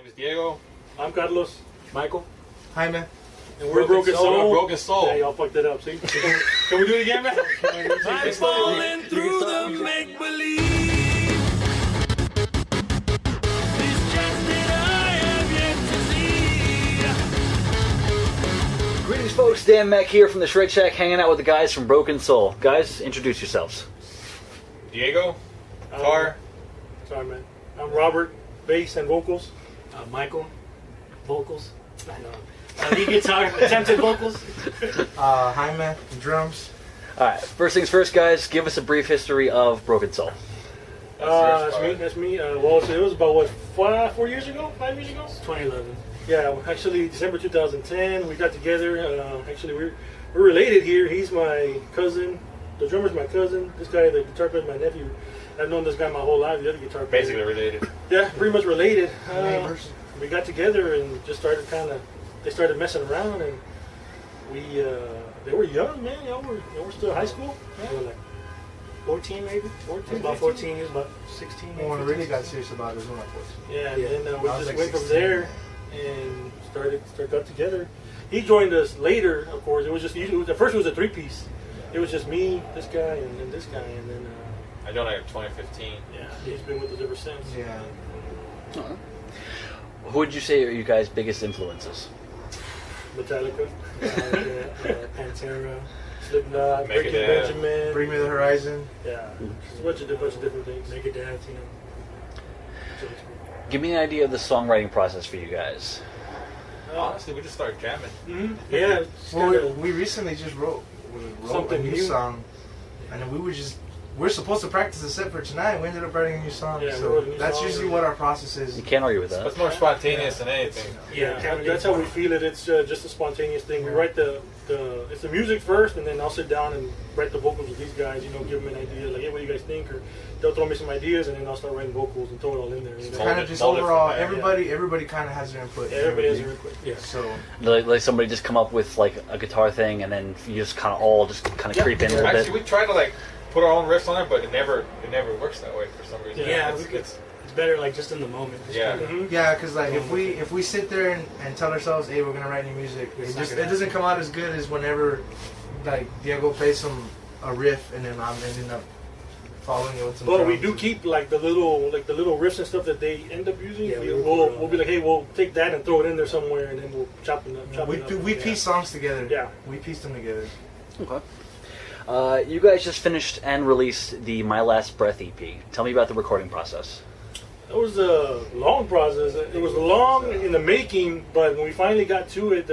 is Diego. I'm Carlos. Michael. Hi, man. And we're Broken Soul. Broken Soul. Yeah, y'all fucked it up. See? Can we do it again, man? I'm falling through the make-believe. This chance that I have yet to see. Greetings, folks. Dan Mack here from the Shred Shack, hanging out with the guys from Broken Soul. Guys, introduce yourselves. Diego. Guitar. Sorry, man. I'm Robert, bass and vocals. Michael. Vocals. Lead guitar. Attempted vocals. Hi, man. Drums. All right, first things first, guys. Give us a brief history of Broken Soul. That's me. Well, so it was about, what, 4 years ago? 5 years ago? 2011. Yeah, actually, December 2010, we got together. Actually, we're related here. He's my cousin. The drummer's my cousin. This guy, the guitar player, is my nephew. I've known this guy my whole life. The other guitar player. Basically related. Yeah, pretty much related. Neighbors. We got together and just started they started messing around, and they were young, man. Y'all were still high school. They were like 14 maybe? 14, about 14, he was about 16. When I really got serious about it was when I was 14. Yeah, and then we I was just like went 16. from there and got together. He joined us later, of course. It was at first it was a three-piece. It was just me, this guy, and then this guy, and then I joined like 2015. yeah, he's been with us ever since. Yeah. Who would you say are you guys' biggest influences? Metallica, Pantera. Slipknot, Breaking Megadeth. Benjamin. Bring Me the Horizon. Yeah, just a bunch of different things. Megadeth, Give me an idea of the songwriting process for you guys. Honestly, we just started jamming. Mm-hmm. Yeah, it's Well, kinda- we recently just wrote Something a new new. song. And then we're supposed to practice a set for tonight. We ended up writing a new song. Yeah, we so wrote a new that's song. usually what our process is. You can't argue with It's that. more spontaneous than anything. that's how we feel it. It's just a spontaneous thing. We write it's the music first, and then I'll sit down and write the vocals with these guys. Give them an idea, like, hey, what do you guys think? Or they'll throw me some ideas, and then I'll start writing vocals and throw it all in there. It's Mold kind it- of just mold it from overall, there, everybody kind of has their input. Yeah, everybody has their input. Yeah. So Like somebody just come up with like a guitar thing, and then you just kind of Yeah. creep in a little Actually, bit. we try to like put our own riffs on it, but it never works that way for some reason. Yeah, it's it's better like just in the moment. Just Yeah. kinda- Mm-hmm. yeah, because like if we sit there and tell ourselves, hey, we're gonna write new music, It's not it gonna doesn't come out as good as whenever like Diego plays a riff and then I'm ending up following it with some. But we drums. do keep like the little riffs and stuff that they end up using. Yeah, We'll be like, hey, we'll take that and throw it in there somewhere, and then we'll chop it up. We piece songs together. Yeah. We piece them together. Okay. You guys just finished and released the My Last Breath EP. Tell me about the recording process. It was a long process. It was long in the making, but when we finally got to it,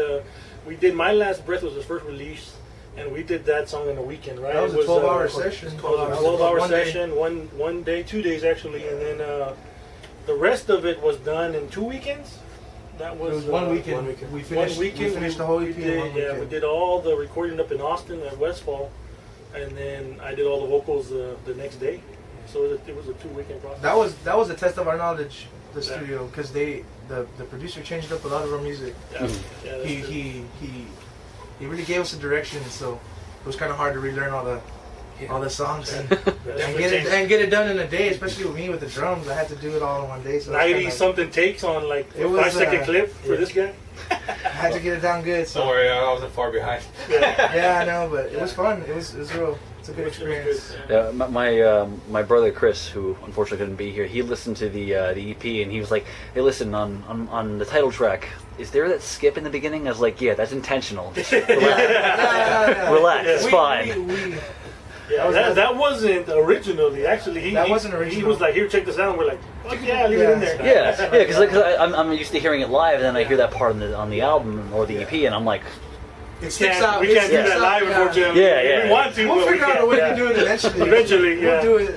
we did My Last Breath was the first release, and we did that song in a weekend, right? That was It a 12-hour session. It was a 12-hour session, one day, 2 days actually, and then the rest of it was done in 2 weekends. That It was, was one weekend. one weekend. We finished. We finished the whole EP in one Yeah, we weekend. did all the recording up in Austin at Westfall, and then I did all the vocals the next day. So it was a 2 weekend process. That was a test of our knowledge. The Yeah. studio, because the producer changed up a lot of our music. Yeah, yeah, that's true. He really gave us a direction, so it was kind of hard to relearn all the songs and get it done in a day, especially with me with the drums. I had to do it all in one day. So it was 90 kinda- something takes on like It a was, 5-second clip for yeah. this guy. I had to get it down good. So Don't worry, I wasn't far behind. yeah, I know, but it was fun. It was real. It's a good experience. Yeah, my brother Chris, who unfortunately couldn't be here, he listened to the EP and he was like, "Hey, listen, on the title track, is there that skip in the beginning?" I was like, "Yeah, that's intentional. Just relax, relax, it's fine." Yeah, that wasn't originally. Actually, That wasn't original. He was like, "Here, check this out." And we're like, "Fuck yeah, leave it in there." Yeah, because I'm used to hearing it live, and then I hear that part on the album or the EP, and I'm like, It We sticks can't, out. we it can't do sticks that out, live, yeah. unfortunately. Yeah. We want to, We'll but we figure out a can't. way to do it eventually. Eventually, yeah. We'll do it.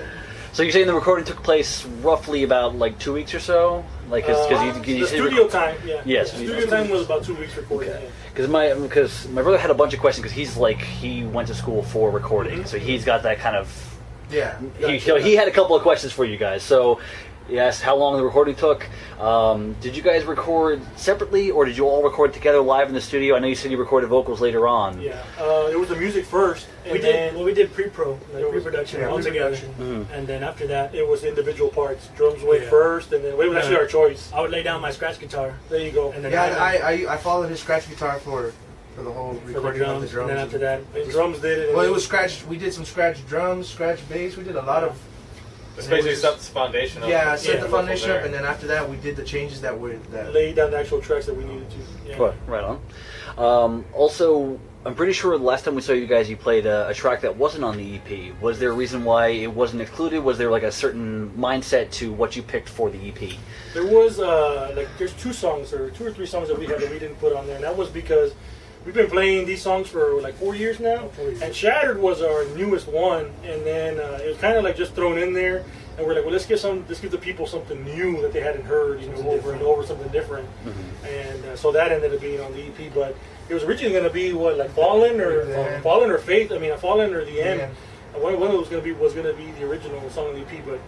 so you're saying the recording took place roughly about like 2 weeks or so, like because The studio time, yeah. Yes. The studio time was about 2 weeks recording. Okay. Because my brother had a bunch of questions because he went to school for recording, so he's got that kind of Yeah. he had a couple of questions for you guys. So Yes, how long the recording took. Did you guys record separately, or did you all record together live in the studio? I know you said you recorded vocals later on. Yeah, it was the music first. And we did pre-pro, like pre-production all together. Mm-hmm. And then after that, it was individual parts. Drums went first, and then it was actually our choice. I would lay down my scratch guitar. There you go. And then I followed his scratch guitar for the whole recording of the drums. And then after that, drums did it. Well, it was scratch. We did some scratch drums, scratch bass. We did a lot of. It's basically set the foundation up. Yeah, set the foundation up, and then after that, we did the changes that were laid down the actual tracks that we needed to. Yeah. Right on. Also, I'm pretty sure the last time we saw you guys, you played a track that wasn't on the EP. Was there a reason why it wasn't included? Was there like a certain mindset to what you picked for the EP? There was there's 2 songs or 2 or 3 songs that we had that we didn't put on there, and that was because we've been playing these songs for like 4 years now, and Shattered was our newest one, and then it was kind of like just thrown in there, and we're like, well, let's give the people something new that they hadn't heard, over and over, something different, and so that ended up being on the EP. But it was originally going to be Fallen or Faith. I mean, Fallen or The End. One of it was going to be the original song on the EP, but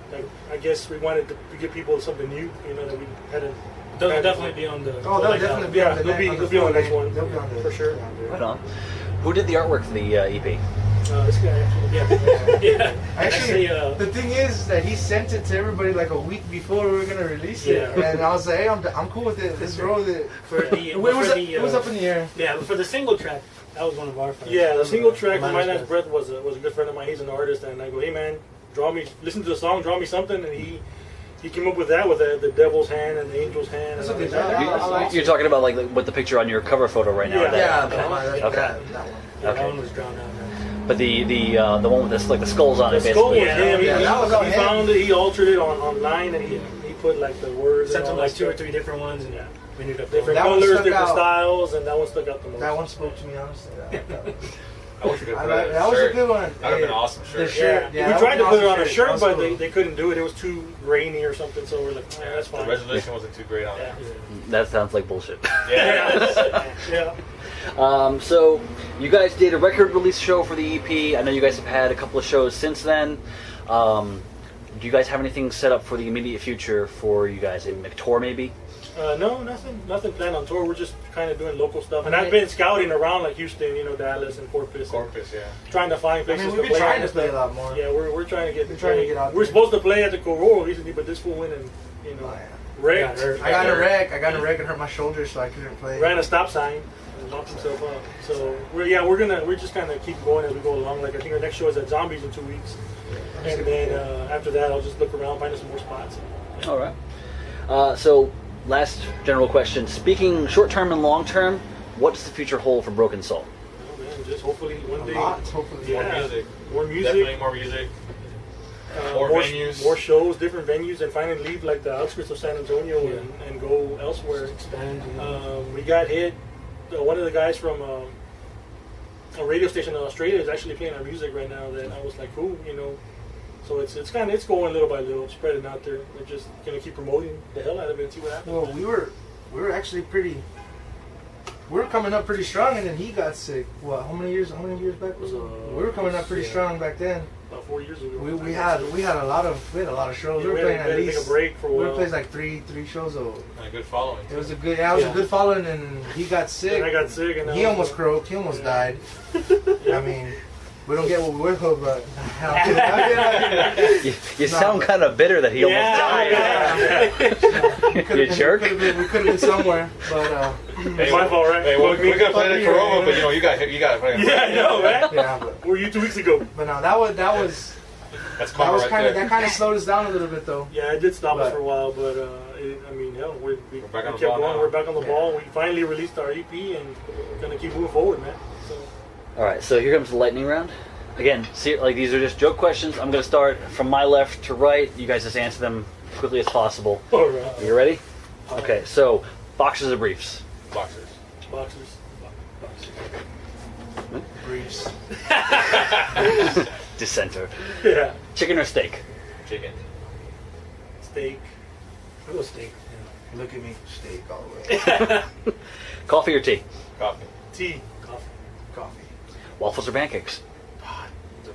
I guess we wanted to give people something new, that we hadn't. They'll definitely be on the. Oh, they'll definitely be on the. They'll be on the next one. They'll be on there for sure. Right on. Who did the artwork for the EP? This guy actually. Yeah. Actually, the thing is that he sent it to everybody like a week before we were gonna release it, and I was like, hey, I'm cool with it. Let's roll with it. It was up in the air. Yeah, but for the single track, that was one of our friends. Yeah, the single track for My Last Breath was a good friend of mine. He's an artist, and I go, hey man, listen to the song, draw me something, and he came up with that with the devil's hand and the angel's hand. That's a good job. You're talking about like with the picture on your cover photo right now. Yeah. Okay. That one. That one was drawn out. But the one with the skulls on it, the skull basically. was him. He found it. He altered it online, and he put like the words. Sent him like 2 or 3 different ones, and we ended up different colors, different styles, and that one stuck out the most. That one spoke to me honestly. I wish we could put that was a good one. That would have been an awesome shirt. The shirt. Yeah, we tried to put it on a shirt, but they couldn't do it. It was too grainy or something. So we're like, that's fine. The resolution wasn't too great on it. That sounds like bullshit. Yeah. So you guys did a record release show for the EP. I know you guys have had a couple of shows since then. Do you guys have anything set up for the immediate future for you guys? A tour maybe? No, nothing planned on tour. We're just kind of doing local stuff. And I've been scouting around like Houston, Dallas and Corpus. Trying to find places we've been trying to play a lot more. Yeah, we're trying to get out. We're supposed to play at the Cororo recently, but this fool went and wrecked. I got a wreck and hurt my shoulder, so I couldn't play. Ran a stop sign and knocked himself up. So we're just kind of keep going as we go along. Like I think our next show is at Zombies in 2 weeks, and then after that I'll just look around, find some more spots. All right. So last general question: speaking short term and long term, what does the future hold for Broken Soul? Oh man, just hopefully one day. Hopefully, more music. Definitely more music. More venues, more shows, different venues, and finally leave like the outskirts of San Antonio and go elsewhere. Expand. We got hit. One of the guys from a radio station in Australia is actually playing our music right now. That I was like, cool, So it's going little by little, spreading out there. We're just gonna keep promoting the hell out of it and see what happens. Well, we were actually we were coming up pretty strong, and then he got sick. What? How many years back was it? We were coming up pretty strong back then. About 4 years ago. We had a lot of shows. We were playing at least. Take a break for a while. We played like three shows. And a good following. It was a good following, and he got sick. And I got sick, and he almost croaked. He almost died. I mean, we don't get what we're with, but you sound kind of bitter that he almost died. You jerk. We could have been somewhere, but. Hey, my fault, right? Hey, we're gonna play the Corona, but you got to play. Yeah, I know, right? Yeah, but were you 2 weeks ago? But no, that was kind of slowed us down a little bit though. Yeah, it did stop us for a while, but we back on kept the ball going. now. We're back on the ball. We finally released our EP, and we're gonna keep moving forward, man. So. All right, so here comes the lightning round. Again, these are just joke questions. I'm going to start from my left to right. You guys just answer them quickly as possible. All right. You ready? Okay, so boxers or briefs? Boxers. Briefs. Dissenter. Yeah. Chicken or steak? Chicken. Steak. I go steak. Look at me, steak all the way. Coffee or tea? Coffee. Tea. Coffee. Waffles or pancakes?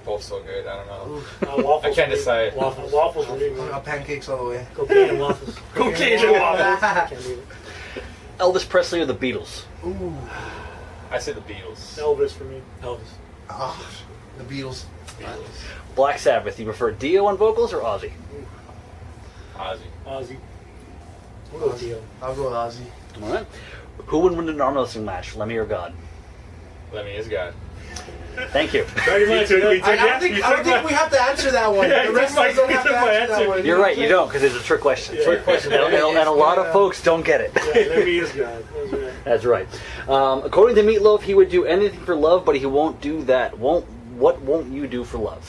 both so good. I don't know. Waffles. I can't decide. Waffles are really good. Pancakes all the way. Cocaine and waffles. Cocaine and waffles. I can't believe it. Elvis Presley or the Beatles? Ooh. I say the Beatles. Elvis for me. Elvis. Oh, the Beatles. Black Sabbath. You prefer Dio on vocals or Ozzy? Ozzy. Ozzy. We'll go with Dio. I'll go with Ozzy. All right. Who would win an arm wrestling match, Lemmy or God? Lemmy is God. Thank you. Very much. I don't think we have to answer that one. Yeah, The rest of us don't have to answer that one. You're right. You don't, because it's a trick question. Trick question. And a lot of folks don't get it. Yeah, Lemmy is God. That's right. According to Meatloaf, he would do anything for love, but he won't do that. What won't you do for love?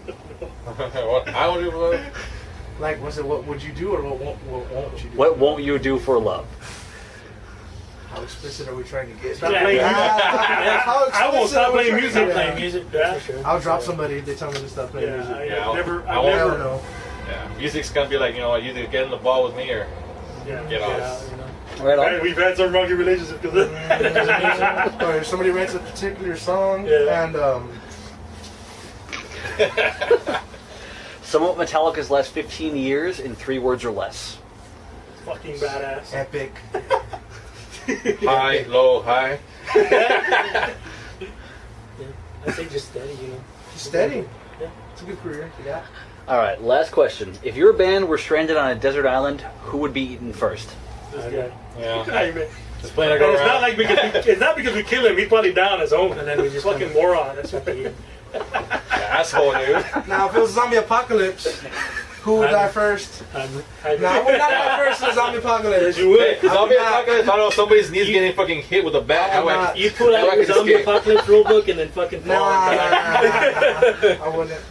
What I will do for love? Like, was it what would you do or what won't you do? What won't you do for love? How explicit are we trying to get? Stop playing music. I won't stop playing music. Stop playing music. Yeah. For sure. I'll drop somebody if they tell me to stop playing music. I Yeah, never. I I won't- I never. don't know. Yeah, music's gonna be like, you know what, you either get in the ball with me or Yeah, Get off. you know. Right on. We've had some rocky relationships because of music. Or if somebody writes a particular song Yeah. and Sum up Metallica's last 15 years in 3 words or less. Fucking badass. epic. high, low, high. I say just steady, you know. Steady. Yeah. It's a good career. Yeah. All right, last question. If your band were stranded on a desert island, who would be eaten first? This guy. Yeah. Hey, man. Just playing a And go it's not around. like it's not because we kill him. He's probably down his own, and then we just come- fucking moron. That's That's what they eat. Asshole, dude. Now, if it was zombie apocalypse, who would die first? No, I would not die first in the zombie apocalypse. You would. Hey, zombie apocalypse. I don't know. Somebody's knees getting fucking hit with a bat. I'm How I- not. You pull How out I your can zombie escape. apocalypse rulebook and then fucking fall. Nah, and die. I wouldn't.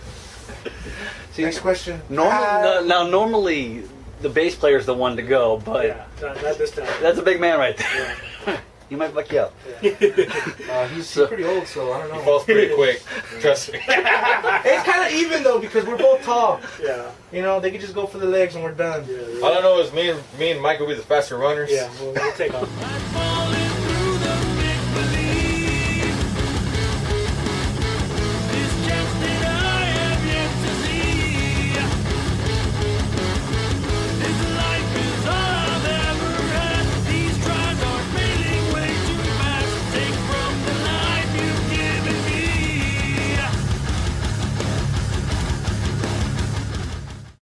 See, Next question. normally the bass player is the one to go, but Yeah, not this time. that's a big man right there. He might fuck you up. He's pretty old, so I don't He know. falls pretty quick. Trust me. It's kind of even though because we're both tall. Yeah. You know, they could just go for the legs and we're done. Yeah. All I know is me and Mike will be the faster runners. Yeah. We'll take off.